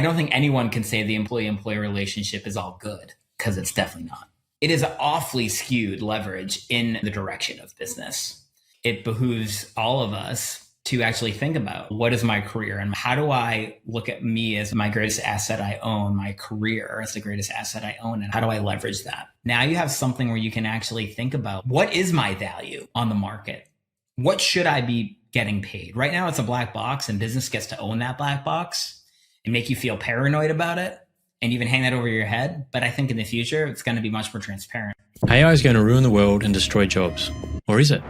I don't think anyone can say the employee-employee relationship is all good, because it's definitely not. It is awfully skewed leverage in the direction of business. It behooves all of us to actually think about, what is my career and how do I look at me as my greatest asset I own, my career as the greatest asset I own, and how do I leverage that? Now you have something where you can actually think about, what is my value on the market? What should I be getting paid? Right now it's a black box, and business gets to own that black box and make you feel paranoid about it and even hang that over your head. But I think in the future, it's going to be much more transparent. AI is going to ruin the world and destroy jobs. Or is it?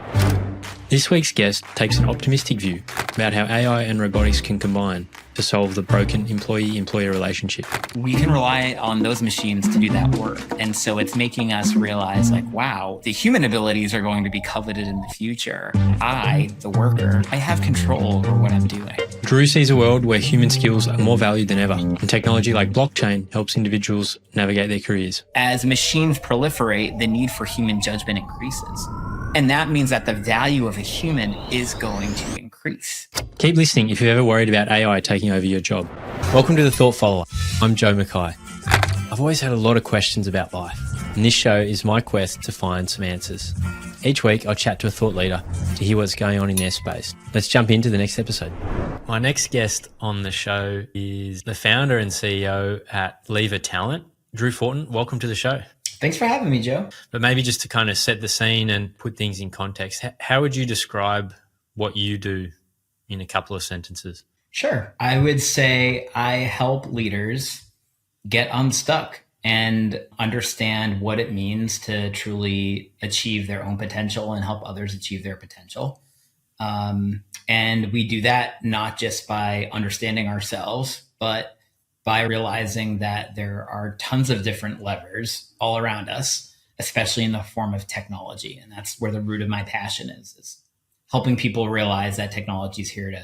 This week's guest takes an optimistic view about how AI and robotics can combine to solve the broken employee-employer relationship. We can rely on those machines to do that work. And so it's making us realize, like, wow, the human abilities are going to be coveted in the future. I, the worker, I have control over what I'm doing. Drew sees a world where human skills are more valued than ever, and technology like blockchain helps individuals navigate their careers. As machines proliferate, the need for human judgment increases. And that means that the value of a human is going to increase. Keep listening if you're ever worried about AI taking over your job. Welcome to The Thought Follower. I'm Joe Mackay. I've always had a lot of questions about life, and this show is my quest to find some answers. Each week, I'll chat to a thought leader to hear what's going on in their space. Let's jump into the next episode. My next guest on the show is the founder and CEO at Lever Talent, Drew Fortin. Welcome to the show. Thanks for having me, Joe. But maybe just to kind of set the scene and put things in context, how would you describe what you do in a couple of sentences? Sure. I would say I help leaders get unstuck and understand what it means to truly achieve their own potential and help others achieve their potential. And we do that not just by understanding ourselves, but by realizing that there are tons of different levers all around us, especially in the form of technology. And that's where the root of my passion is helping people realize that technology is here to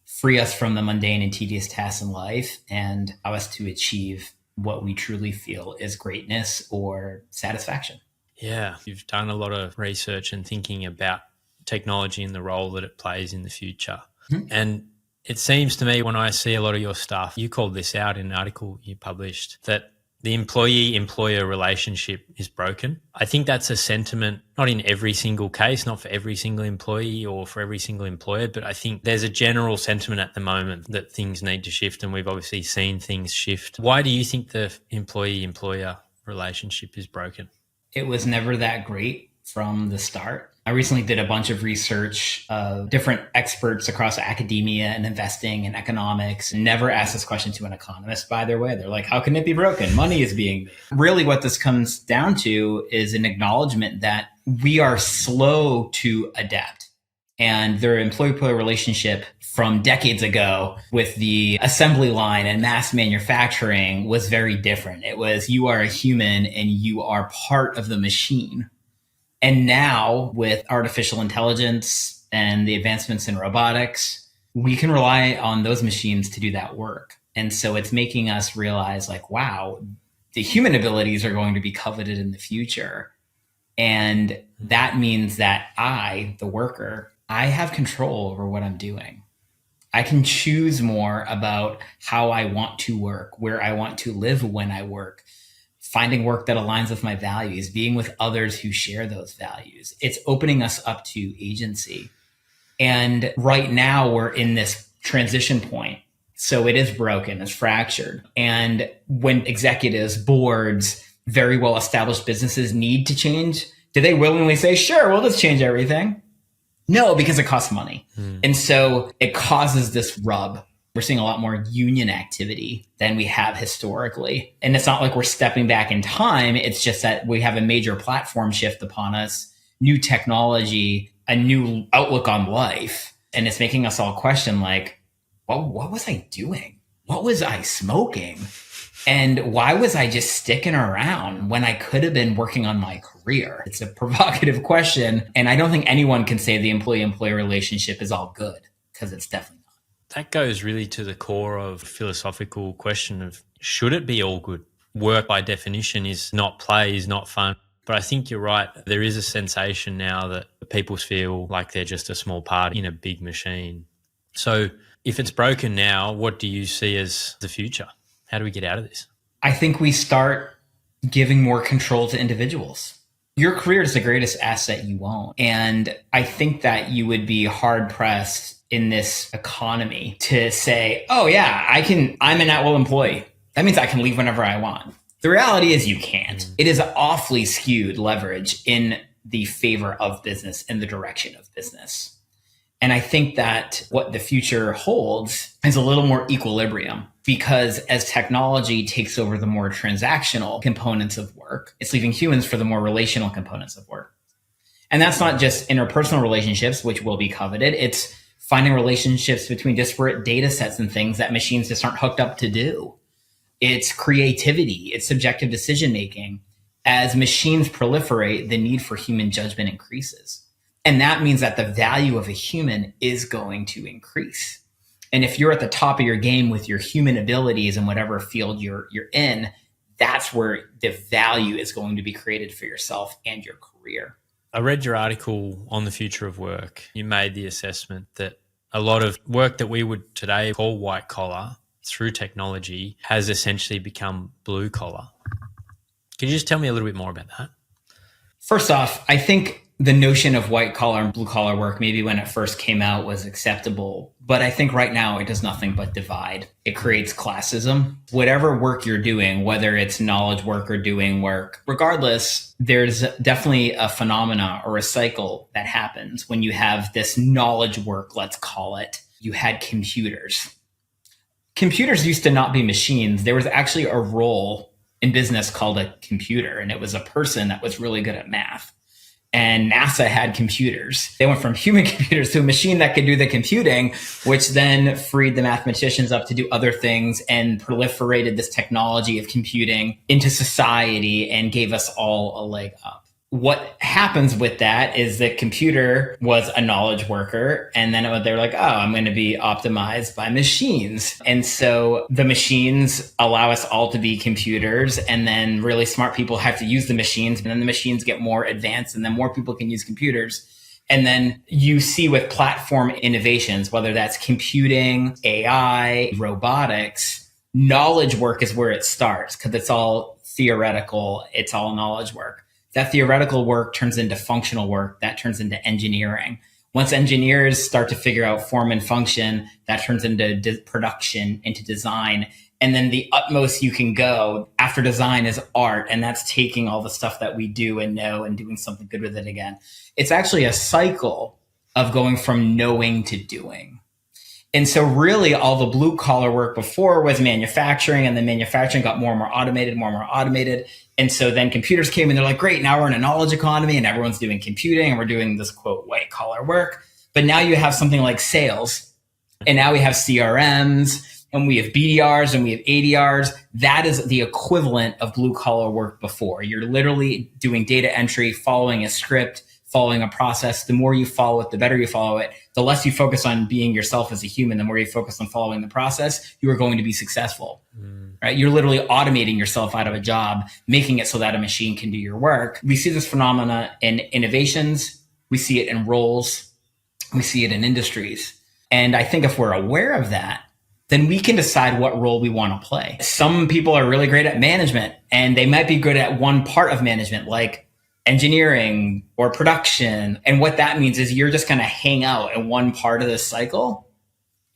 free us from the mundane and tedious tasks in life and allow us to achieve what we truly feel is greatness or satisfaction. Yeah, you've done a lot of research and thinking about technology and the role that it plays in the future. Mm-hmm. And it seems to me when I see a lot of your stuff, you called this out in an article you published, that the employee-employer relationship is broken. I think that's a sentiment, not in every single case, not for every single employee or for every single employer, but I think there's a general sentiment at the moment that things need to shift, and we've obviously seen things shift. Why do you think the employee-employer relationship is broken? It was never that great from the start. I recently did a bunch of research of different experts across academia and investing and economics. Never asked this question to an economist, by their way. They're like, how can it be broken? Money is being made. Really what this comes down to is an acknowledgement that we are slow to adapt. And their employee-employee relationship from decades ago with the assembly line and mass manufacturing was very different. It was, you are a human and you are part of the machine. And now with artificial intelligence and the advancements in robotics, we can rely on those machines to do that work. And so it's making us realize, like, wow, the human abilities are going to be coveted in the future. And that means that I, the worker, I have control over what I'm doing. I can choose more about how I want to work, where I want to live when I work, finding work that aligns with my values, being with others who share those values. It's opening us up to agency. And right now we're in this transition point. So it is broken, it's fractured. And when executives, boards, very well-established businesses need to change, do they willingly say, sure, we'll just change everything? No, because it costs money. And so it causes this rub. We're seeing a lot more union activity than we have historically. And it's not like we're stepping back in time. It's just that we have a major platform shift upon us, new technology, a new outlook on life. And it's making us all question, like, well, what was I doing? What was I smoking? And why was I just sticking around when I could have been working on my career? It's a provocative question. And I don't think anyone can say the employee-employee relationship is all good, because it's definitely not. That goes really to the core of the philosophical question of, should it be all good? Work by definition is not play, is not fun. But I think you're right. There is a sensation now that people feel like they're just a small part in a big machine. So if it's broken now, what do you see as the future? How do we get out of this? I think we start giving more control to individuals. Your career is the greatest asset you own. And I think that you would be hard pressed in this economy to say, oh yeah, I'm an at-will employee. That means I can leave whenever I want. The reality is you can't. It is awfully skewed leverage in the favor of business, in the direction of business. And I think that what the future holds is a little more equilibrium, because as technology takes over the more transactional components of work, it's leaving humans for the more relational components of work. And that's not just interpersonal relationships, which will be coveted. It's finding relationships between disparate data sets and things that machines just aren't hooked up to do. It's creativity, it's subjective decision making. As machines proliferate, the need for human judgment increases. And that means that the value of a human is going to increase. And if you're at the top of your game with your human abilities in whatever field you're in, that's where the value is going to be created for yourself and your career. I read your article on the future of work. You made the assessment that a lot of work that we would today call white collar through technology has essentially become blue collar. Can you just tell me a little bit more about that? First off, I think the notion of white collar and blue collar work, maybe when it first came out, was acceptable. But I think right now it does nothing but divide. It creates classism. Whatever work you're doing, whether it's knowledge work or doing work, regardless, there's definitely a phenomena or a cycle that happens when you have this knowledge work, let's call it. You had computers. Computers used to not be machines. There was actually a role in business called a computer, and it was a person that was really good at math. And NASA had computers. They went from human computers to a machine that could do the computing, which then freed the mathematicians up to do other things and proliferated this technology of computing into society and gave us all a leg up. What happens with that is the computer was a knowledge worker, and then they're like, oh, I'm going to be optimized by machines. And so the machines allow us all to be computers, and then really smart people have to use the machines, and then the machines get more advanced, and then more people can use computers. And then you see with platform innovations, whether that's computing, AI, robotics, knowledge work is where it starts because it's all theoretical. It's all knowledge work. That theoretical work turns into functional work. That turns into engineering. Once engineers start to figure out form and function, that turns into production, into design. And then the utmost you can go after design is art. And that's taking all the stuff that we do and know and doing something good with it again. It's actually a cycle of going from knowing to doing. And so really all the blue collar work before was manufacturing, and then manufacturing got more and more automated. And so then computers came and they're like, great, now we're in a knowledge economy and everyone's doing computing and we're doing this quote white collar work. But now you have something like sales, and now we have CRMs and we have BDRs and we have ADRs. That is the equivalent of blue collar work before. You're literally doing data entry, following a script, following a process. The more you follow it, the better you follow it. The less you focus on being yourself as a human, the more you focus on following the process, you are going to be successful, right? You're literally automating yourself out of a job, making it so that a machine can do your work. We see this phenomena in innovations. We see it in roles. We see it in industries. And I think if we're aware of that, then we can decide what role we want to play. Some people are really great at management, and they might be good at one part of management, like engineering or production. And what that means is you're just going to hang out in one part of this cycle.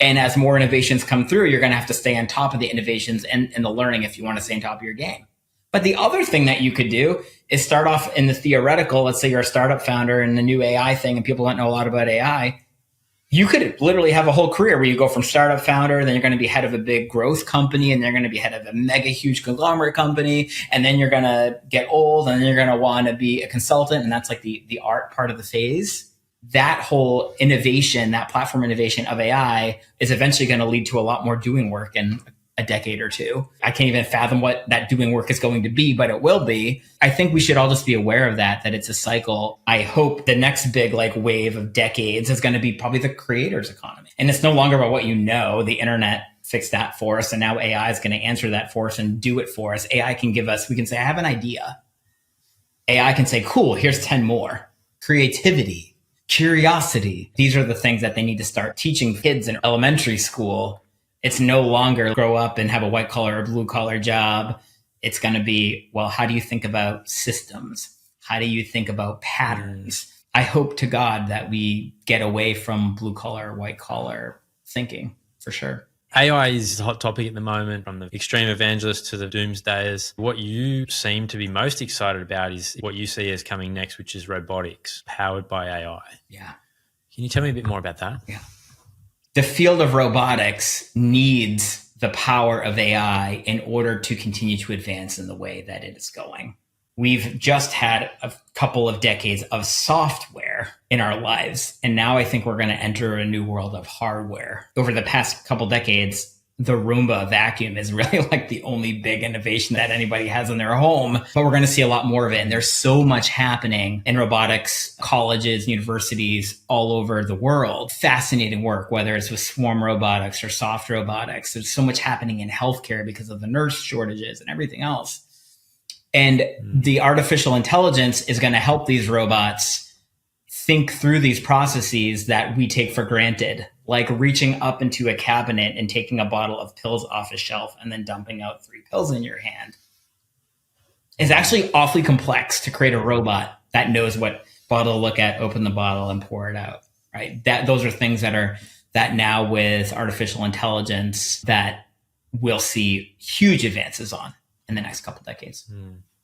And as more innovations come through, you're going to have to stay on top of the innovations and the learning if you want to stay on top of your game. But the other thing that you could do is start off in the theoretical. Let's say you're a startup founder in the new AI thing and people don't know a lot about AI. You could literally have a whole career where you go from startup founder, then you're going to be head of a big growth company, and then you're going to be head of a mega huge conglomerate company, and then you're going to get old, and then you're going to want to be a consultant, and that's like the art part of the phase. That whole innovation, that platform innovation of AI is eventually going to lead to a lot more doing work in a decade or two. I can't even fathom what that doing work is going to be, but it will be. I think we should all just be aware of that it's a cycle. I hope the next big wave of decades is going to be probably the creators economy. And it's no longer about what you know. The internet fixed that for us. And now AI is going to answer that for us and do it for us. AI can give us, we can say, I have an idea. AI can say, cool, here's 10 more. Creativity, curiosity. These are the things that they need to start teaching kids in elementary school, It's no longer grow up and have a white collar or blue collar job. It's going to be, well, how do you think about systems? How do you think about patterns? I hope to God that we get away from blue collar, white collar thinking for sure. AI is a hot topic at the moment, from the extreme evangelists to the doomsdayers. What you seem to be most excited about is what you see as coming next, which is robotics powered by AI. Yeah. Can you tell me a bit more about that? Yeah. The field of robotics needs the power of AI in order to continue to advance in the way that it is going. We've just had a couple of decades of software in our lives, and now I think we're going to enter a new world of hardware. Over the past couple decades, the Roomba vacuum is really like the only big innovation that anybody has in their home, but we're going to see a lot more of it. And there's so much happening in robotics, colleges, universities all over the world. Fascinating work, whether it's with swarm robotics or soft robotics. There's so much happening in healthcare because of the nurse shortages and everything else. And the artificial intelligence is going to help these robots think through these processes that we take for granted, like reaching up into a cabinet and taking a bottle of pills off a shelf and then dumping out 3 pills in your hand. It's actually awfully complex to create a robot that knows what bottle to look at, open the bottle, and pour it out, right? Those are things that now with artificial intelligence that we'll see huge advances on in the next couple decades.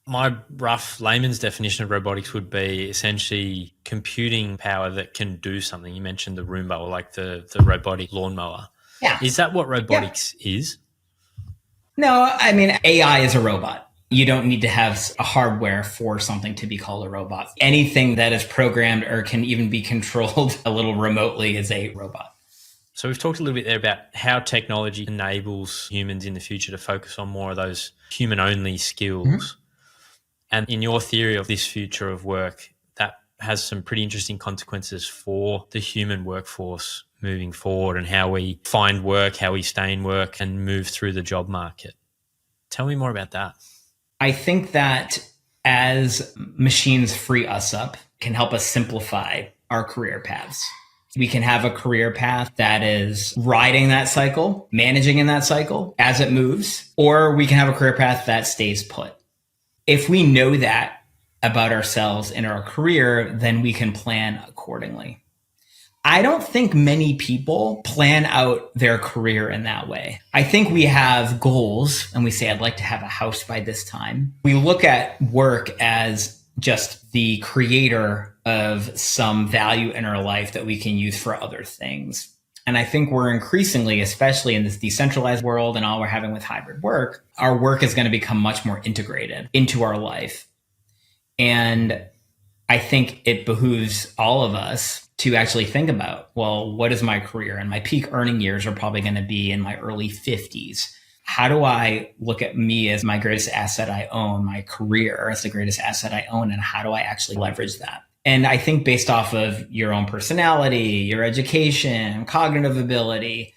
My rough layman's definition of robotics would be essentially computing power that can do something. You mentioned the Roomba, or like the robotic lawnmower. Yeah. Is that what robotics is? No, I mean, AI is a robot. You don't need to have a hardware for something to be called a robot. Anything that is programmed or can even be controlled a little remotely is a robot. So we've talked a little bit there about how technology enables humans in the future to focus on more of those human-only skills. Mm-hmm. And in your theory of this future of work, that has some pretty interesting consequences for the human workforce moving forward and how we find work, how we stay in work and move through the job market. Tell me more about that. I think that as machines free us up, can help us simplify our career paths. We can have a career path that is riding that cycle, managing in that cycle as it moves, or we can have a career path that stays put. If we know that about ourselves in our career, then we can plan accordingly. I don't think many people plan out their career in that way. I think we have goals and we say, I'd like to have a house by this time. We look at work as just the creator of some value in our life that we can use for other things. And I think we're increasingly, especially in this decentralized world and all we're having with hybrid work, our work is going to become much more integrated into our life. And I think it behooves all of us to actually think about, well, what is my career? And my peak earning years are probably going to be in my early 50s. How do I look at me as my greatest asset I own, my career as the greatest asset I own, and how do I actually leverage that? And I think based off of your own personality, your education, cognitive ability,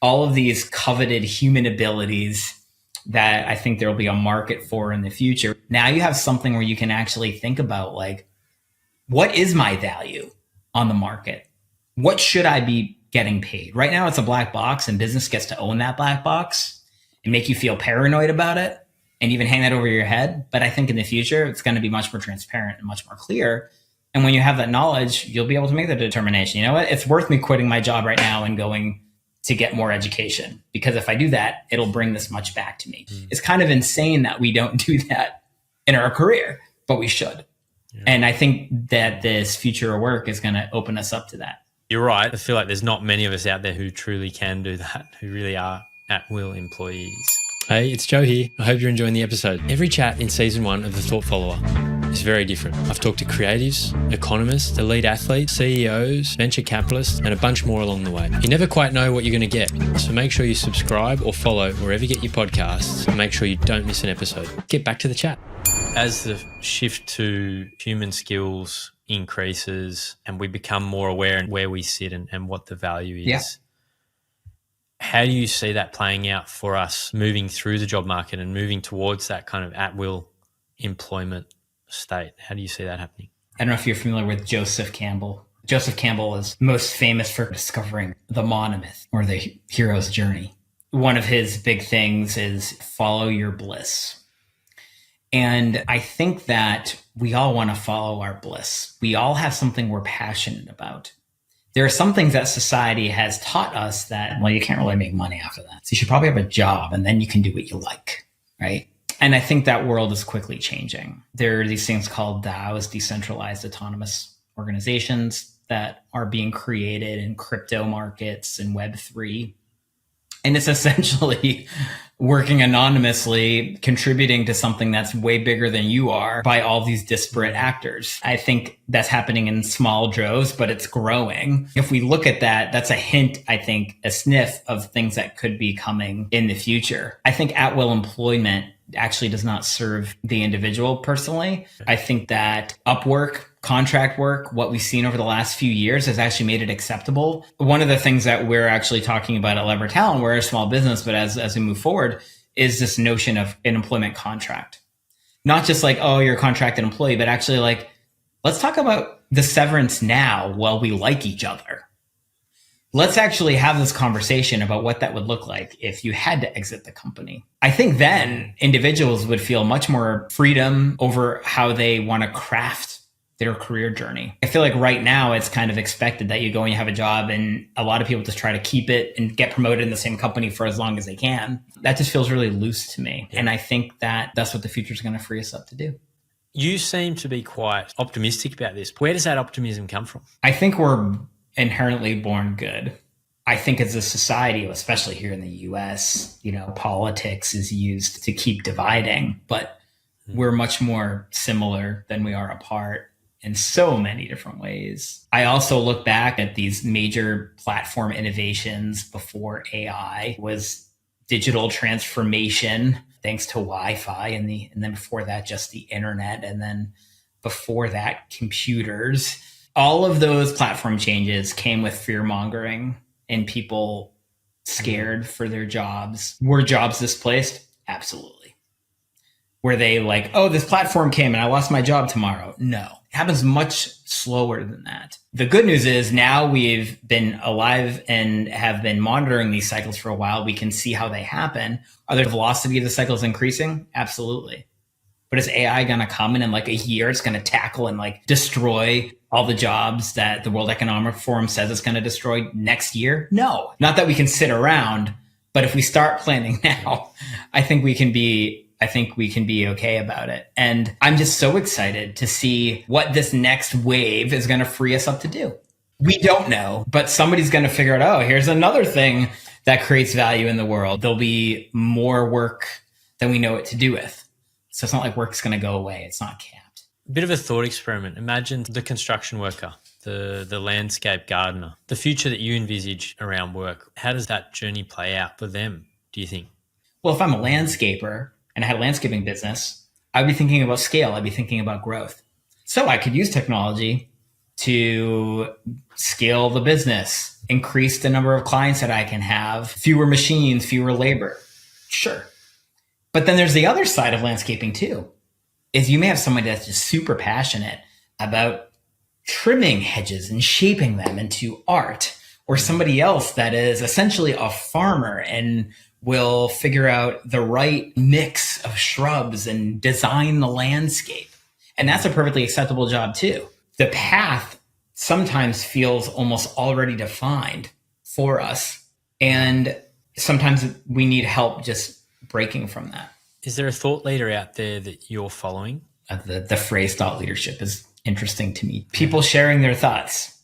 all of these coveted human abilities that I think there will be a market for in the future. Now you have something where you can actually think about, like, what is my value on the market? What should I be getting paid? Right now it's a black box, and business gets to own that black box and make you feel paranoid about it and even hang that over your head. But I think in the future, it's going to be much more transparent and much more clear. And when you have that knowledge, you'll be able to make the determination. You know what? It's worth me quitting my job right now and going to get more education, because if I do that, it'll bring this much back to me. It's kind of insane that we don't do that in our career, but we should. Yeah. And I think that this future of work is going to open us up to that. You're right. I feel like there's not many of us out there who truly can do that, who really are at-will employees. Hey, it's Joe here. I hope you're enjoying the episode. Every chat in season 1 of The Thought Follower is very different. I've talked to creatives, economists, elite athletes, CEOs, venture capitalists, and a bunch more along the way. You never quite know what you're going to get, so make sure you subscribe or follow wherever you get your podcasts and make sure you don't miss an episode. Get back to the chat. As the shift to human skills increases and we become more aware of where we sit and what the value is, how do you see that playing out for us moving through the job market and moving towards that kind of at-will employment state? How do you see that happening? I don't know if you're familiar with Joseph Campbell. Joseph Campbell is most famous for discovering the monomyth, or the hero's journey. one of his big things is follow your bliss. And I think that we all want to follow our bliss. We all have something we're passionate about. There are some things that society has taught us that, well, you can't really make money after that. So you should probably have a job and then you can do what you like, right? And I think that world is quickly changing. There are these things called DAOs, decentralized autonomous organizations, that are being created in crypto markets and Web3. And it's essentially working anonymously, contributing to something that's way bigger than you are by all these disparate actors. I think that's happening in small droves, but it's growing. If we look at that, that's a hint, I think, a sniff of things that could be coming in the future. I think at-will employment actually does not serve the individual personally. I think that Upwork, contract work, what we've seen over the last few years has actually made it acceptable. One of the things that we're actually talking about at Lever Talent, we're a small business, but as we move forward, is this notion of an employment contract. Not just like, oh, you're a contracted employee, but actually like, let's talk about the severance now while we like each other. Let's actually have this conversation about what that would look like if you had to exit the company. I think then individuals would feel much more freedom over how they want to craft their career journey. I feel like right now it's kind of expected that you go and you have a job, and a lot of people just try to keep it and get promoted in the same company for as long as they can. That just feels really loose to me. Yeah. And I think that that's what the future is going to free us up to do. You seem to be quite optimistic about this. Where does that optimism come from? I think we're inherently born good. I think as a society, especially here in the US, politics is used to keep dividing, but we're much more similar than we are apart in so many different ways. I also look back at these major platform innovations before AI was digital transformation, thanks to Wi-Fi, and then before that, just the internet, and then before that, computers. All of those platform changes came with fear-mongering and people scared for their jobs. Were jobs displaced? Absolutely. Were they like, oh, this platform came and I lost my job tomorrow? No. It happens much slower than that. The good news is now we've been alive and have been monitoring these cycles for a while. We can see how they happen. Are the velocity of the cycles increasing? Absolutely. But is AI going to come in like a year? It's going to tackle and like destroy all the jobs that the World Economic Forum says it's going to destroy next year? No, not that we can sit around, but if we start planning now, I think we can be okay about it. And I'm just so excited to see what this next wave is going to free us up to do. We don't know, but somebody's going to figure out, oh, here's another thing that creates value in the world. There'll be more work than we know what to do with. So it's not like work's going to go away. It's not capped. A bit of a thought experiment. Imagine the construction worker, the landscape gardener, the future that you envisage around work. How does that journey play out for them, do you think? Well, if I'm a landscaper and I had a landscaping business, I'd be thinking about scale. I'd be thinking about growth. So I could use technology to scale the business, increase the number of clients that I can have, fewer machines, fewer labor. Sure. But then there's the other side of landscaping too, is you may have somebody that's just super passionate about trimming hedges and shaping them into art, or somebody else that is essentially a farmer and will figure out the right mix of shrubs and design the landscape. And that's a perfectly acceptable job too. The path sometimes feels almost already defined for us. And sometimes we need help just breaking from that. Is there a thought leader out there that you're following? The phrase thought leadership is interesting to me. People sharing their thoughts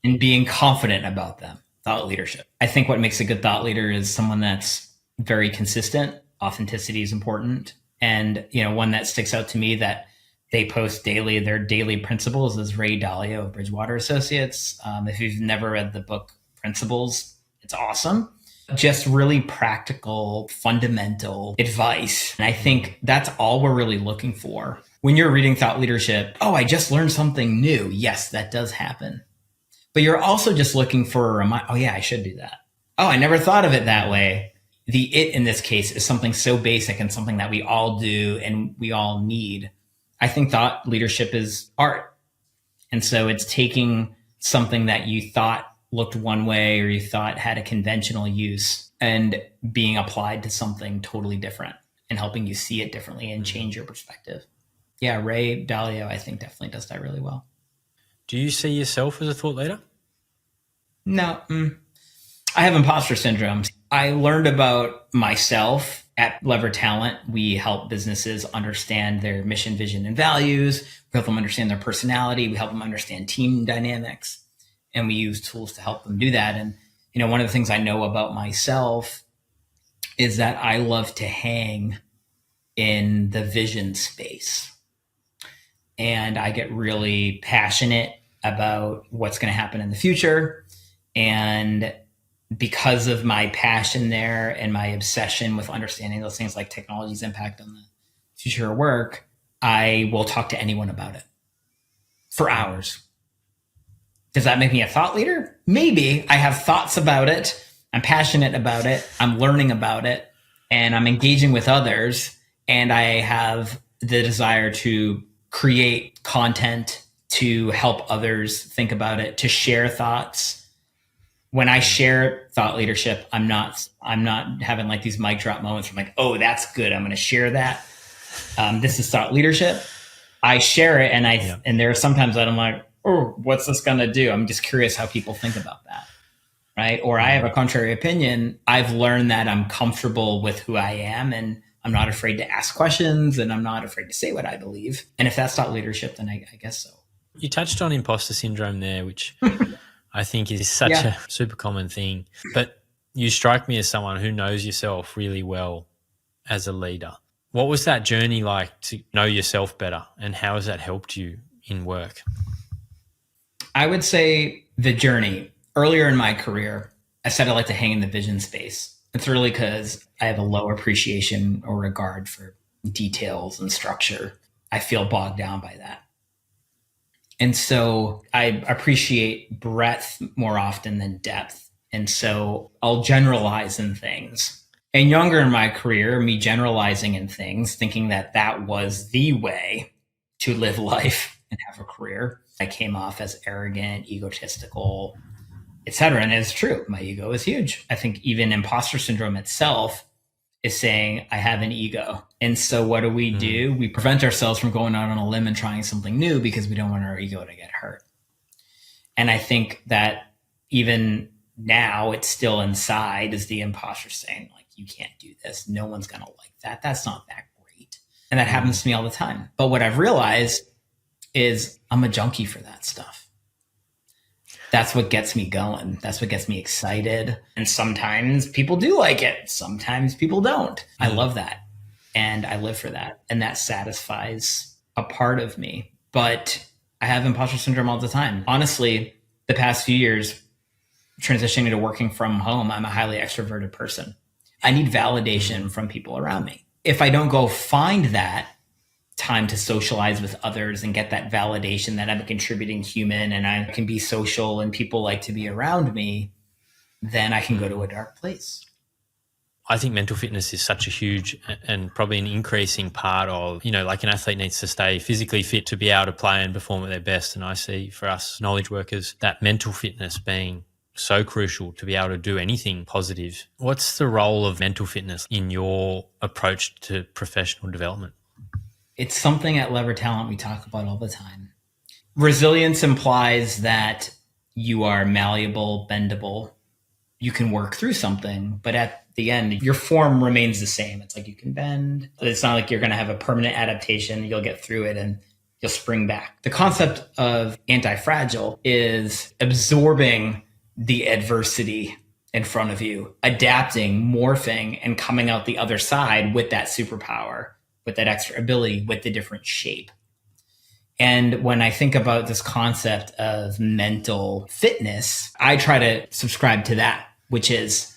and being confident about them. Thought leadership. I think what makes a good thought leader is someone that's very consistent. Authenticity is important. And, one that sticks out to me that they post daily, their daily principles is Ray Dalio of Bridgewater Associates. If you've never read the book Principles, it's awesome. Just really practical, fundamental advice. And I think that's all we're really looking for. When you're reading thought leadership, oh, I just learned something new. Yes, that does happen. But you're also just looking for a reminder, oh yeah, I should do that. Oh, I never thought of it that way. The it in this case is something so basic and something that we all do and we all need. I think thought leadership is art. And so it's taking something that you thought looked one way or you thought had a conventional use and being applied to something totally different and helping you see it differently and change your perspective. Yeah, Ray Dalio, I think, definitely does that really well. Do you see yourself as a thought leader? No, I have imposter syndrome. I learned about myself at Lever Talent. We help businesses understand their mission, vision, and values. We help them understand their personality. We help them understand team dynamics. And we use tools to help them do that. And, one of the things I know about myself is that I love to hang in the vision space. And I get really passionate about what's going to happen in the future. And because of my passion there and my obsession with understanding those things like technology's impact on the future of work, I will talk to anyone about it for hours. Does that make me a thought leader? Maybe. I have thoughts about it. I'm passionate about it. I'm learning about it, and I'm engaging with others. And I have the desire to create content to help others think about it, to share thoughts. When I share thought leadership, I'm not having like these mic drop moments where I'm like, oh, that's good, I'm going to share that. This is thought leadership. I share it, and and there are sometimes that I'm like, oh, what's this going to do? I'm just curious how people think about that, right? Or I have a contrary opinion. I've learned that I'm comfortable with who I am, and I'm not afraid to ask questions, and I'm not afraid to say what I believe. And if that's thought leadership, then I guess so. You touched on imposter syndrome there, which I think is such a super common thing. But you strike me as someone who knows yourself really well as a leader. What was that journey like to know yourself better, and how has that helped you in work? I would say the journey. Earlier in my career, I said I like to hang in the vision space. It's really because I have a low appreciation or regard for details and structure. I feel bogged down by that. And so I appreciate breadth more often than depth. And so I'll generalize in things. And younger in my career, me generalizing in things, thinking that that was the way to live life and have a career, I came off as arrogant, egotistical, etc. And it's true. My ego is huge. I think even imposter syndrome itself is saying I have an ego. And so what do? We prevent ourselves from going out on a limb and trying something new because we don't want our ego to get hurt. And I think that even now it's still inside is the imposter saying like, you can't do this. No one's going to like that. That's not that great. And that happens to me all the time. But what I've realized is I'm a junkie for that stuff. That's what gets me going. That's what gets me excited. And sometimes people do like it. Sometimes people don't. I love that. And I live for that. And that satisfies a part of me. But I have imposter syndrome all the time. Honestly, the past few years, transitioning to working from home, I'm a highly extroverted person. I need validation from people around me. If I don't go find that time to socialize with others and get that validation that I'm a contributing human and I can be social and people like to be around me, then I can go to a dark place. I think mental fitness is such a huge and probably an increasing part of, like an athlete needs to stay physically fit to be able to play and perform at their best. And I see for us knowledge workers, that mental fitness being so crucial to be able to do anything positive. What's the role of mental fitness in your approach to professional development? It's something at Lever Talent we talk about all the time. Resilience implies that you are malleable, bendable. You can work through something, but at the end, your form remains the same. It's like you can bend. It's not like you're going to have a permanent adaptation. You'll get through it and you'll spring back. The concept of antifragile is absorbing the adversity in front of you, adapting, morphing, and coming out the other side with that superpower, with that extra ability, with the different shape. And when I think about this concept of mental fitness, I try to subscribe to that, which is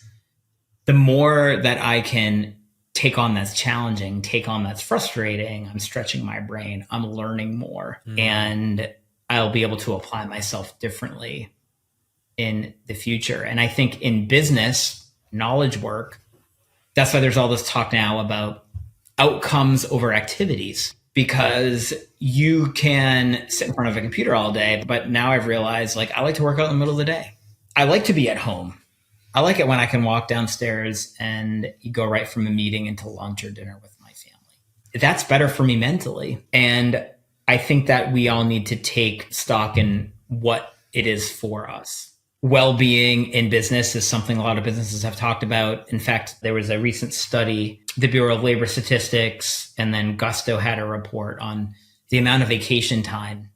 the more that I can take on that's challenging, take on that's frustrating, I'm stretching my brain, I'm learning more, and I'll be able to apply myself differently in the future. And I think in business, knowledge work, that's why there's all this talk now about outcomes over activities, because you can sit in front of a computer all day. But now I've realized, like, I like to work out in the middle of the day. I like to be at home. I like it when I can walk downstairs and go right from a meeting into lunch or dinner with my family. That's better for me mentally. And I think that we all need to take stock in what it is for us. Well-being in business is something a lot of businesses have talked about. In fact, there was a recent study, the Bureau of Labor Statistics, and then Gusto had a report on the amount of vacation time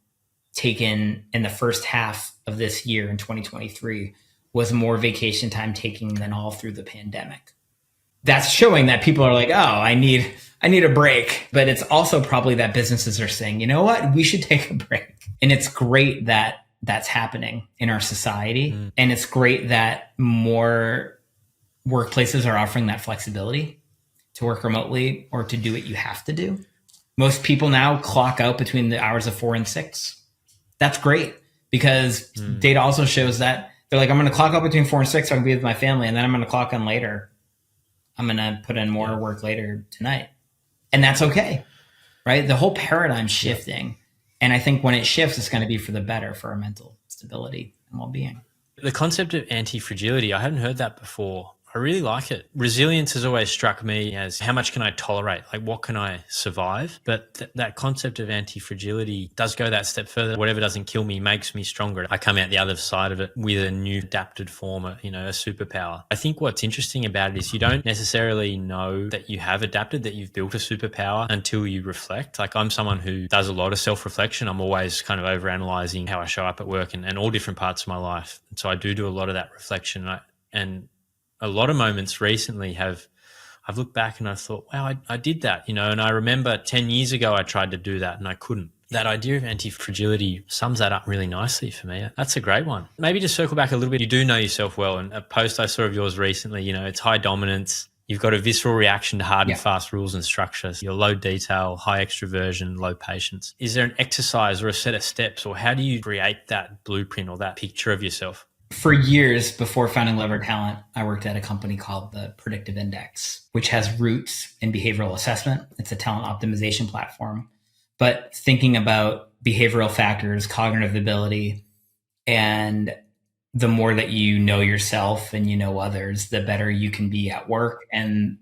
taken in the first half of this year in 2023 was more vacation time taken than all through the pandemic. That's showing that people are like, oh, I need a break. But it's also probably that businesses are saying, you know what, we should take a break. And it's great that that's happening in our society. And it's great that more workplaces are offering that flexibility to work remotely or to do what you have to do. Most people now clock out between the hours of 4 and 6. That's great because data also shows that they're like, I'm going to clock out between 4 and 6 so I can be with my family. And then I'm going to clock on later. I'm going to put in more work later tonight. And that's okay, right? The whole paradigm's shifting. And I think when it shifts, it's going to be for the better for our mental stability and well-being. The concept of anti-fragility, I hadn't heard that before. I really like it. Resilience has always struck me as how much can I tolerate? Like what can I survive? But that concept of anti-fragility does go that step further. Whatever doesn't kill me makes me stronger. I come out the other side of it with a new adapted form, a superpower. I think what's interesting about it is you don't necessarily know that you have adapted, that you've built a superpower until you reflect. Like I'm someone who does a lot of self-reflection. I'm always kind of overanalyzing how I show up at work and all different parts of my life. And so I do a lot of that reflection. And a lot of moments recently I've looked back and I thought, wow, I did that, and I remember 10 years ago, I tried to do that and I couldn't. That idea of anti-fragility sums that up really nicely for me. That's a great one. Maybe to circle back a little bit, you do know yourself well. And a post I saw of yours recently, it's high dominance. You've got a visceral reaction to hard and fast rules and structures. You're low detail, high extroversion, low patience. Is there an exercise or a set of steps, or how do you create that blueprint or that picture of yourself? For years before founding Lever Talent, I worked at a company called the Predictive Index, which has roots in behavioral assessment. It's a talent optimization platform. But thinking about behavioral factors, cognitive ability, and the more that you know yourself and you know others, the better you can be at work and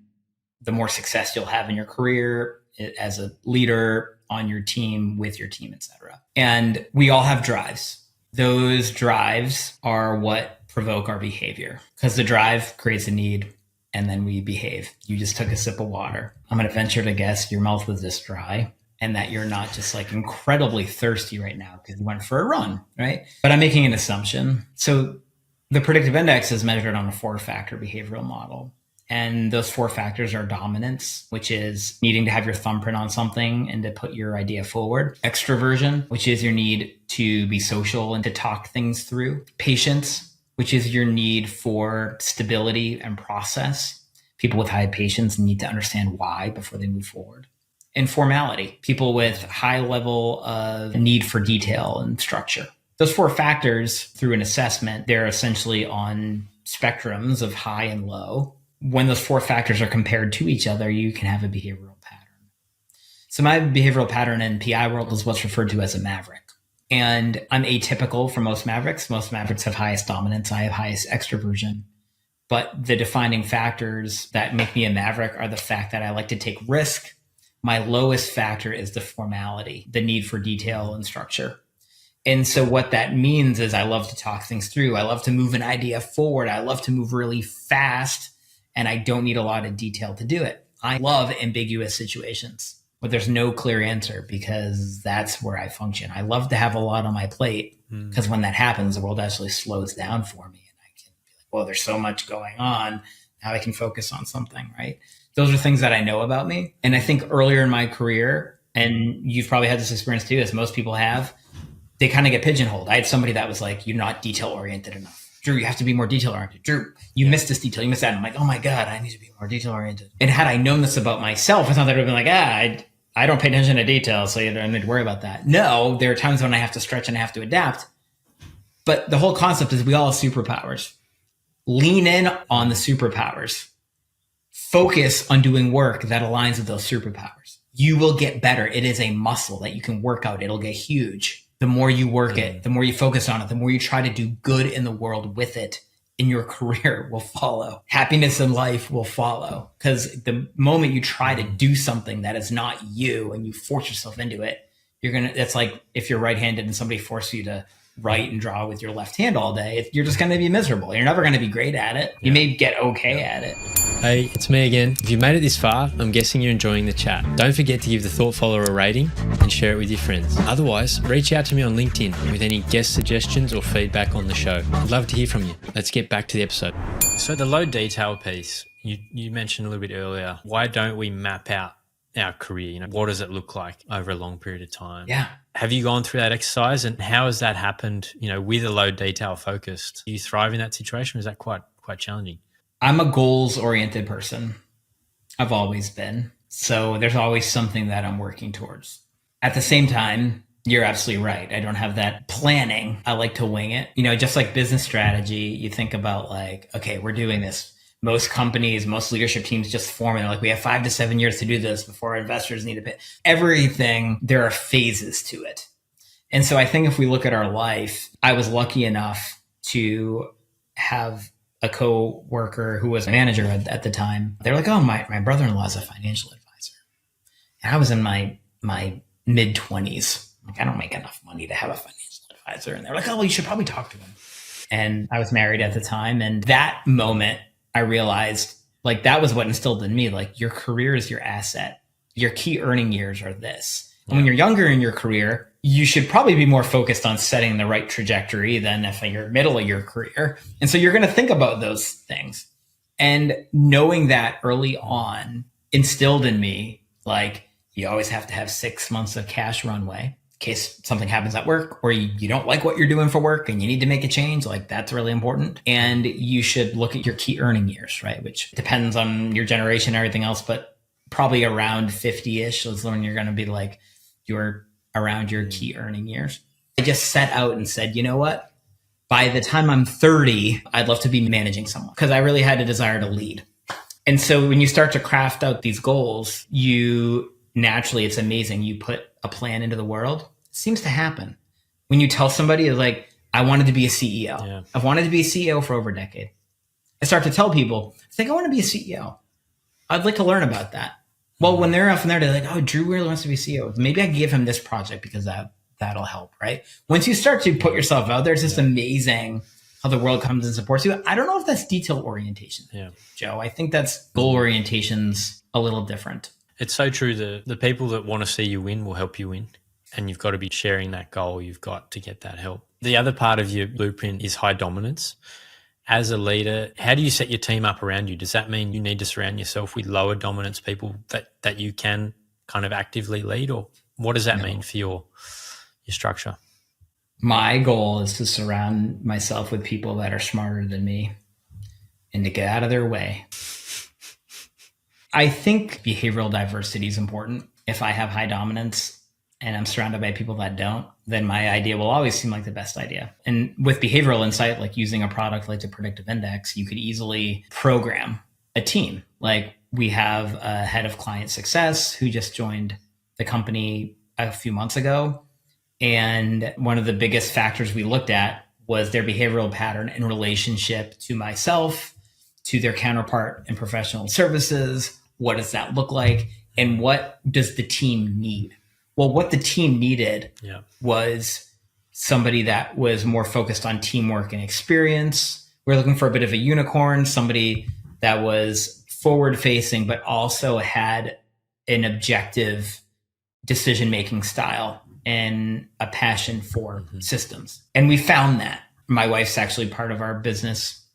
the more success you'll have in your career as a leader, on your team, with your team, et cetera. And we all have drives. Those drives are what provoke our behavior because the drive creates a need and then we behave. You just took a sip of water. I'm going to venture to guess your mouth was this dry and that you're not just like incredibly thirsty right now because you went for a run, right? But I'm making an assumption. So the predictive index is measured on a 4-factor behavioral model. And those 4 factors are dominance, which is needing to have your thumbprint on something and to put your idea forward. Extroversion, which is your need to be social and to talk things through. Patience, which is your need for stability and process. People with high patience need to understand why before they move forward. And formality, people with high level of need for detail and structure. Those 4 factors through an assessment, they're essentially on spectrums of high and low. When those 4 factors are compared to each other, you can have a behavioral pattern. So my behavioral pattern in PI world is what's referred to as a maverick. And I'm atypical for most mavericks. Most mavericks have highest dominance. I have highest extroversion. But the defining factors that make me a maverick are the fact that I like to take risk. My lowest factor is the formality, the need for detail and structure. And so what that means is I love to talk things through. I love to move an idea forward. I love to move really fast. And I don't need a lot of detail to do it. I love ambiguous situations where there's no clear answer because that's where I function. I love to have a lot on my plate because when that happens, the world actually slows down for me. And I can be like, well, there's so much going on. Now I can focus on something, right? Those are things that I know about me. And I think earlier in my career, and you've probably had this experience too, as most people have, they kind of get pigeonholed. I had somebody that was like, you're not detail oriented enough. Drew, you have to be more detail oriented. Drew, you missed this detail. You missed that. And I'm like, oh my God, I need to be more detail oriented. And had I known this about myself, I thought that would have been like, I don't pay attention to detail, so you don't need to worry about that. No, there are times when I have to stretch and I have to adapt. But the whole concept is we all have superpowers. Lean in on the superpowers. Focus on doing work that aligns with those superpowers. You will get better. It is a muscle that you can work out. It'll get huge. The more you work it, the more you focus on it, the more you try to do good in the world with it, in your career will follow. Happiness in life will follow. Because the moment you try to do something that is not you and you force yourself into it, it's like if you're right-handed and somebody forces you to write and draw with your left hand all day, you're just going to be miserable. You're never going to be great at it. You may get okay at it. Hey, it's me again. If you made it this far, I'm guessing you're enjoying the chat. Don't forget to give the Thought Follower a rating and share it with your friends. Otherwise, reach out to me on LinkedIn with any guest suggestions or feedback on the show. I'd love to hear from you. Let's get back to the episode. So the low detail piece, you mentioned a little bit earlier. Why don't we map out our career? What does it look like over a long period of time? Yeah. Have you gone through that exercise, and how has that happened, with a low detail focused? Do you thrive in that situation? Or is that quite challenging? I'm a goals-oriented person. I've always been. So there's always something that I'm working towards. At the same time, you're absolutely right. I don't have that planning. I like to wing it. Just like business strategy, you think about okay, we're doing this. Most companies, most leadership teams just form and we have 5 to 7 years to do this before our investors need to pay. Everything, there are phases to it. And so I think if we look at our life, I was lucky enough to have a co-worker who was a manager at the time. They're like, oh, my brother-in-law is a financial advisor. And I was in my mid-20s. I don't make enough money to have a financial advisor. And they're like, oh, well, you should probably talk to him. And I was married at the time. And that moment, I realized that was what instilled in me, your career is your asset. Your key earning years are this. And when you're younger in your career, you should probably be more focused on setting the right trajectory than if you're middle of your career. And so you're going to think about those things. And knowing that early on instilled in me, you always have to have 6 months of cash runway in case something happens at work or you don't like what you're doing for work and you need to make a change. That's really important. And you should look at your key earning years, right? Which depends on your generation and everything else, but probably around 50-ish is when you're going to be you're around your key earning years. I just set out and said, you know what? By the time I'm 30, I'd love to be managing someone because I really had a desire to lead. And so when you start to craft out these goals, naturally, it's amazing. You put a plan into the world. It seems to happen. When you tell somebody, I wanted to be a CEO. Yeah. I've wanted to be a CEO for over a decade. I start to tell people, I want to be a CEO. I'd like to learn about that. Well, when they're off in there, they're like, oh, Drew really wants to be CEO. Maybe I can give him this project because that'll help, right? Once you start to put yourself out there, it's just amazing how the world comes and supports you. I don't know if that's detail orientation, Joe. I think that's goal orientation's a little different. It's so true. The people that want to see you win will help you win. And you've got to be sharing that goal. You've got to get that help. The other part of your blueprint is high dominance. As a leader, how do you set your team up around you? Does that mean you need to surround yourself with lower dominance people that you can kind of actively lead? Or what does that mean for your structure? My goal is to surround myself with people that are smarter than me and to get out of their way. I think behavioral diversity is important. If I have high dominance and I'm surrounded by people that don't, then my idea will always seem like the best idea. And with behavioral insight, like using a product like the predictive index, you could easily program a team. We have a head of client success who just joined the company a few months ago. And one of the biggest factors we looked at was their behavioral pattern in relationship to myself, to their counterpart in professional services. What does that look like? And what does the team need? Well, what the team needed was somebody that was more focused on teamwork and experience. We're looking for a bit of a unicorn, somebody that was forward facing, but also had an objective decision-making style and a passion for systems. And we found that. My wife's actually part of our business.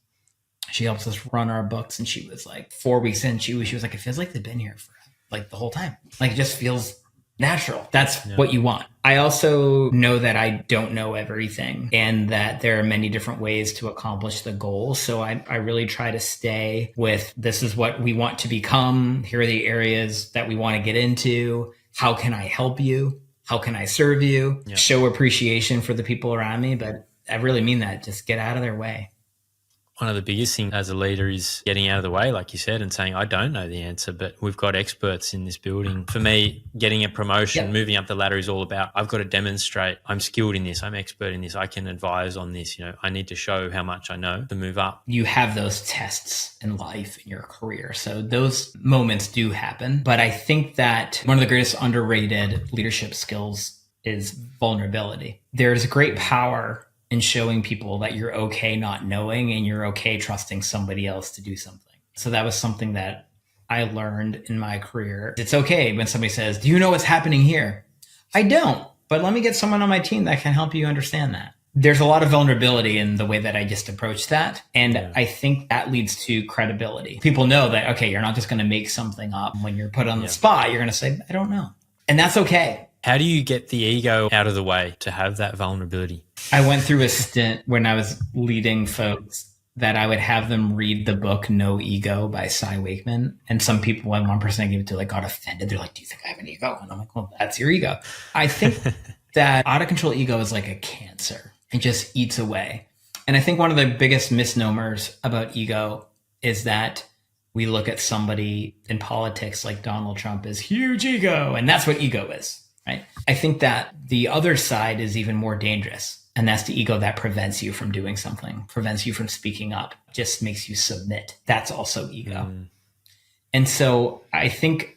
She helps us run our books. And she was 4 weeks in, she was like, it feels like they've been here for the whole time. It just feels natural. That's what you want. I also know that I don't know everything and that there are many different ways to accomplish the goal. So I really try to stay with, this is what we want to become. Here are the areas that we want to get into. How can I help you? How can I serve you? Show appreciation for the people around me. But I really mean that. Just get out of their way. one of the biggest things as a leader is getting out of the way, like you said, and saying, I don't know the answer, but we've got experts in this building. For me, getting a promotion, moving up the ladder is all about, I've got to demonstrate I'm skilled in this, I'm expert in this, I can advise on this, I need to show how much I know to move up. You have those tests in life, in your career. So those moments do happen. But I think that one of the greatest underrated leadership skills is vulnerability. There's great power in showing people that you're okay not knowing and you're okay trusting somebody else to do something. So that was something that I learned in my career. It's okay when somebody says, do you know what's happening here? I don't, but let me get someone on my team that can help you understand that. There's a lot of vulnerability in the way that I just approach that. And I think that leads to credibility. People know that, okay, you're not just going to make something up. When you're put on the spot, you're going to say, I don't know. And that's okay. How do you get the ego out of the way to have that vulnerability? I went through a stint when I was leading folks that I would have them read the book No Ego by Cy Wakeman. And some people, when one person I gave it to, got offended. They're like, do you think I have an ego? And I'm like, well, that's your ego. I think that out of control ego is like a cancer. It just eats away. And I think one of the biggest misnomers about ego is that we look at somebody in politics like Donald Trump as huge ego, and that's what ego is, right? I think that the other side is even more dangerous, and that's the ego that prevents you from doing something, prevents you from speaking up, just makes you submit. That's also ego. And so I think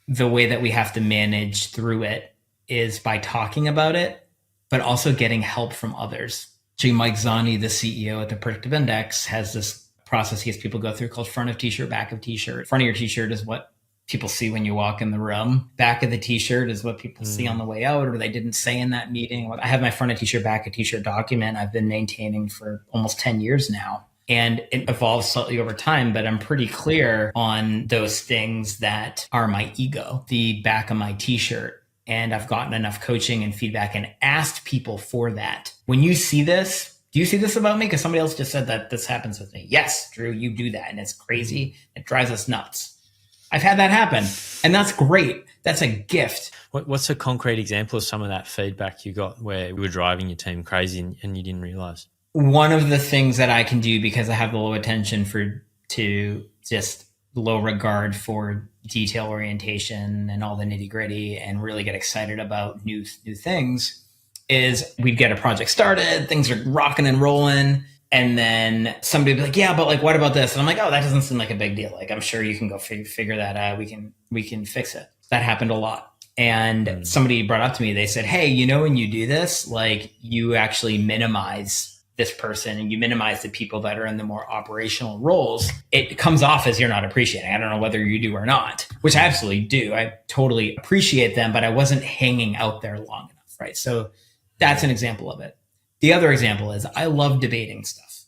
the way that we have to manage through it is by talking about it, but also getting help from others. Mike Zani, the CEO at the Predictive Index, has this process he has people go through called front of t-shirt, back of t-shirt. Front of your t-shirt is what people see when you walk in the room. Back of the t-shirt is what people see on the way out or they didn't say in that meeting. I have my front of t-shirt, back of t-shirt document I've been maintaining for almost 10 years now. And it evolves slightly over time, but I'm pretty clear on those things that are my ego, the back of my t-shirt. And I've gotten enough coaching and feedback and asked people for that. When you see this, do you see this about me? Because somebody else just said that this happens with me. Yes, Drew, you do that. And it's crazy. It drives us nuts. I've had that happen. And that's great. That's a gift. What's a concrete example of some of that feedback you got where you were driving your team crazy and you didn't realize? One of the things that I can do, because I have the low attention to just low regard for detail orientation and all the nitty gritty and really get excited about new things, is we'd get a project started, things are rocking and rolling, and then somebody would be like, yeah, but like, what about this? And I'm like, oh, that doesn't seem like a big deal. Like, I'm sure you can go figure that out. We can fix it. That happened a lot. And somebody brought up to me, they said, hey, when you do this, like you actually minimize this person and you minimize the people that are in the more operational roles. It comes off as you're not appreciating. I don't know whether you do or not, which I absolutely do. I totally appreciate them, but I wasn't hanging out there long enough, right? So that's an example of it. The other example is I love debating stuff.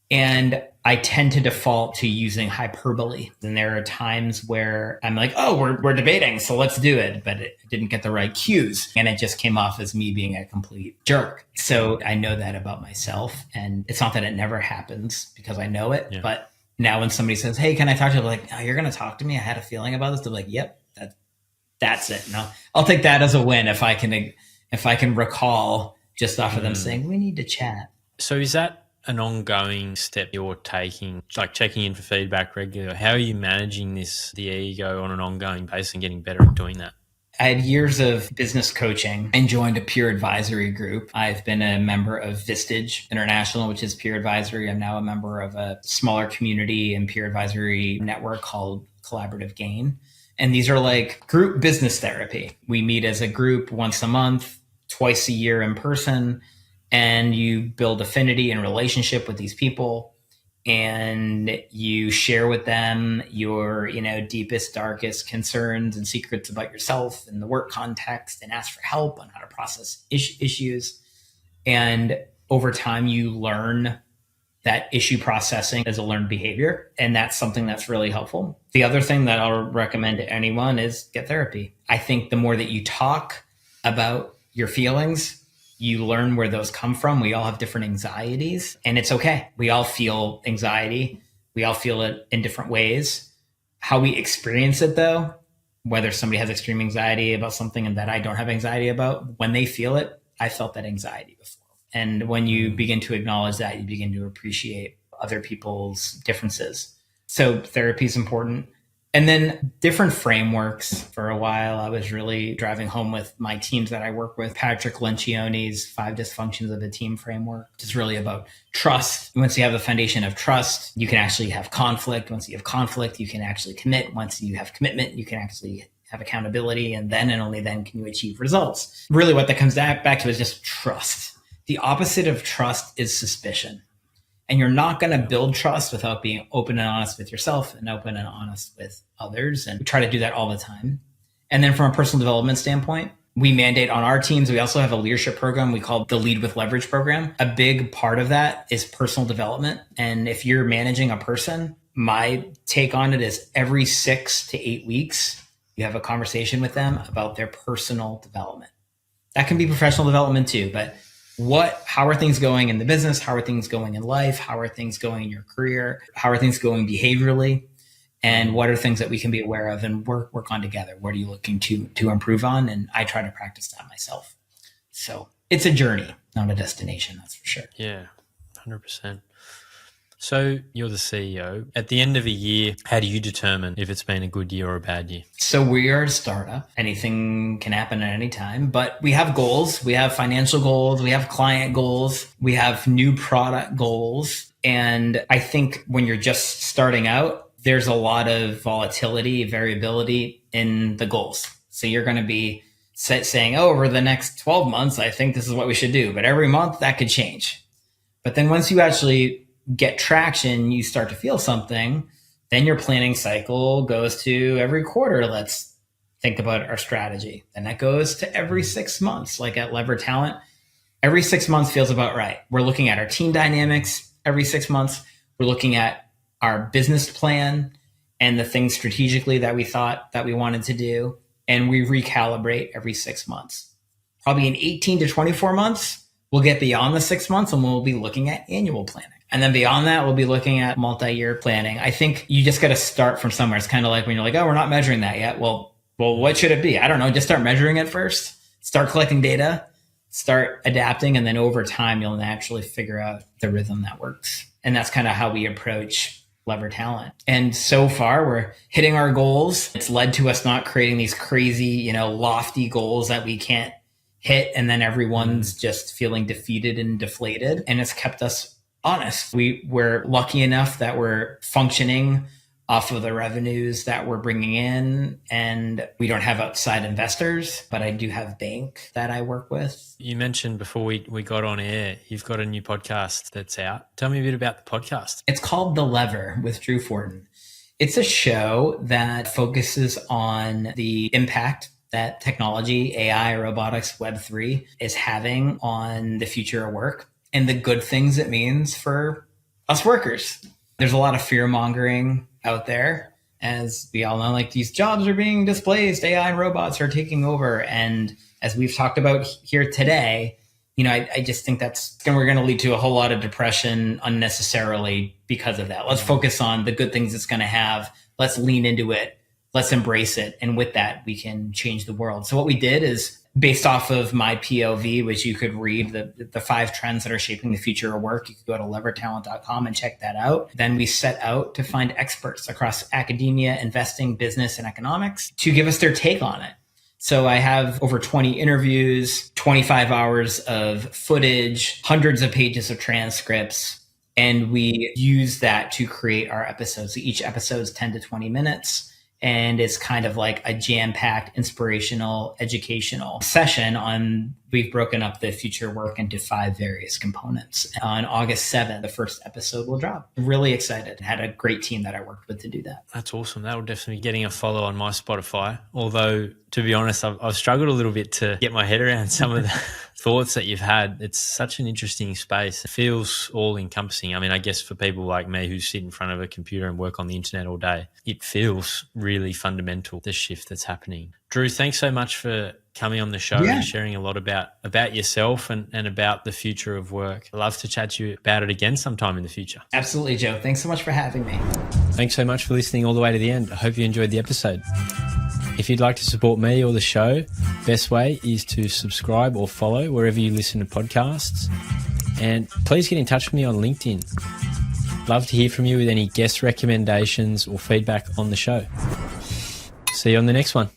And I tend to default to using hyperbole. And there are times where I'm like, oh, we're debating, so let's do it. But it didn't get the right cues. And it just came off as me being a complete jerk. So I know that about myself. And it's not that it never happens because I know it. Yeah. But now when somebody says, hey, can I talk to you? I'm like, oh, you're going to talk to me? I had a feeling about this. They're like, yep, that's it. No, I'll take that as a win if I can recall just off of them saying, we need to chat. So is that an ongoing step you're taking, like checking in for feedback regularly? How are you managing the ego on an ongoing basis and getting better at doing that? I had years of business coaching and joined a peer advisory group. I've been a member of Vistage International, which is peer advisory. I'm now a member of a smaller community and peer advisory network called Collaborative Gain. And these are like group business therapy. We meet as a group once a month, twice a year in person, and you build affinity and relationship with these people, and you share with them your, deepest, darkest concerns and secrets about yourself in the work context, and ask for help on how to process issues. And over time, you learn that issue processing is a learned behavior, and that's something that's really helpful. The other thing that I'll recommend to anyone is get therapy. I think the more that you talk about your feelings, you learn where those come from. We all have different anxieties, and it's okay. We all feel anxiety. We all feel it in different ways. How we experience it, though, whether somebody has extreme anxiety about something and that I don't have anxiety about, when they feel it, I felt that anxiety before. And when you begin to acknowledge that, you begin to appreciate other people's differences. So therapy is important. And then different frameworks. For a while, I was really driving home with my teams that I work with, Patrick Lencioni's 5 Dysfunctions of a Team framework. It's really about trust. Once you have the foundation of trust, you can actually have conflict. Once you have conflict, you can actually commit. Once you have commitment, you can actually have accountability. And then and only then can you achieve results. Really what that comes back to is just trust. The opposite of trust is suspicion. And you're not going to build trust without being open and honest with yourself and open and honest with others. And we try to do that all the time. And then from a personal development standpoint, we mandate on our teams. We also have a leadership program we call the Lead with Leverage program. A big part of that is personal development. And if you're managing a person, my take on it is every 6 to 8 weeks, you have a conversation with them about their personal development. That can be professional development too, but how are things going in the business? How are things going in life? How are things going in your career? How are things going behaviorally? And what are things that we can be aware of and work on together? What are you looking to improve on? And I try to practice that myself. So it's a journey, not a destination, that's for sure. Yeah, 100%. So you're the CEO. At the end of a year, how do you determine if it's been a good year or a bad year? So we are a startup. Anything can happen at any time, but we have goals. We have financial goals. We have client goals. We have new product goals. And I think when you're just starting out, there's a lot of volatility, variability in the goals. So you're going to be saying, over the next 12 months, I think this is what we should do. But every month that could change. But then once you actually get traction, you start to feel something, then your planning cycle goes to every quarter. Let's think about our strategy. Then that goes to every 6 months. Like at Lever Talent, every 6 months feels about right. We're looking at our team dynamics every 6 months. We're looking at our business plan and the things strategically that we thought that we wanted to do. And we recalibrate every 6 months. Probably in 18 to 24 months, we'll get beyond the 6 months and we'll be looking at annual planning. And then beyond that, we'll be looking at multi-year planning. I think you just got to start from somewhere. It's kind of like when you're like, oh, we're not measuring that yet. Well, what should it be? I don't know. Just start measuring it first. Start collecting data, start adapting. And then over time, you'll naturally figure out the rhythm that works. And that's kind of how we approach Lever Talent. And so far, we're hitting our goals. It's led to us not creating these crazy, lofty goals that we can't hit. And then everyone's just feeling defeated and deflated. And it's kept us honest. We're lucky enough that we're functioning off of the revenues that we're bringing in, and we don't have outside investors, but I do have bank that I work with. You mentioned before we got on air, you've got a new podcast that's out. Tell me a bit about the podcast. It's called The Lever with Drew Fortin. It's a show that focuses on the impact that technology, AI, robotics, Web3 is having on the future of work and the good things it means for us workers. There's a lot of fear mongering out there. As we all know, like these jobs are being displaced, AI and robots are taking over. And as we've talked about here today, I just think we're going to lead to a whole lot of depression unnecessarily because of that. Let's focus on the good things it's going to have. Let's lean into it. Let's embrace it. And with that, we can change the world. So what we did is, based off of my POV, which you could read the 5 trends that are shaping the future of work. You could go to levertalent.com and check that out. Then we set out to find experts across academia, investing, business, and economics to give us their take on it. So I have over 20 interviews, 25 hours of footage, hundreds of pages of transcripts, and we use that to create our episodes. So each episode is 10 to 20 minutes. And it's kind of like a jam-packed, inspirational, educational session we've broken up the future work into 5 various components. On August 7th, the first episode will drop. Really excited. Had a great team that I worked with to do that. That's awesome. That will definitely be getting a follow on my Spotify. Although, to be honest, I've struggled a little bit to get my head around some of the thoughts that you've had. It's such an interesting space. It feels all encompassing. I mean, I guess for people like me who sit in front of a computer and work on the internet all day, it feels really fundamental, the shift that's happening. Drew, thanks so much for coming on the show and sharing a lot about yourself and about the future of work. I'd love to chat to you about it again sometime in the future. Absolutely, Joe. Thanks so much for having me. Thanks so much for listening all the way to the end. I hope you enjoyed the episode. If you'd like to support me or the show, best way is to subscribe or follow wherever you listen to podcasts. And please get in touch with me on LinkedIn. Love to hear from you with any guest recommendations or feedback on the show. See you on the next one.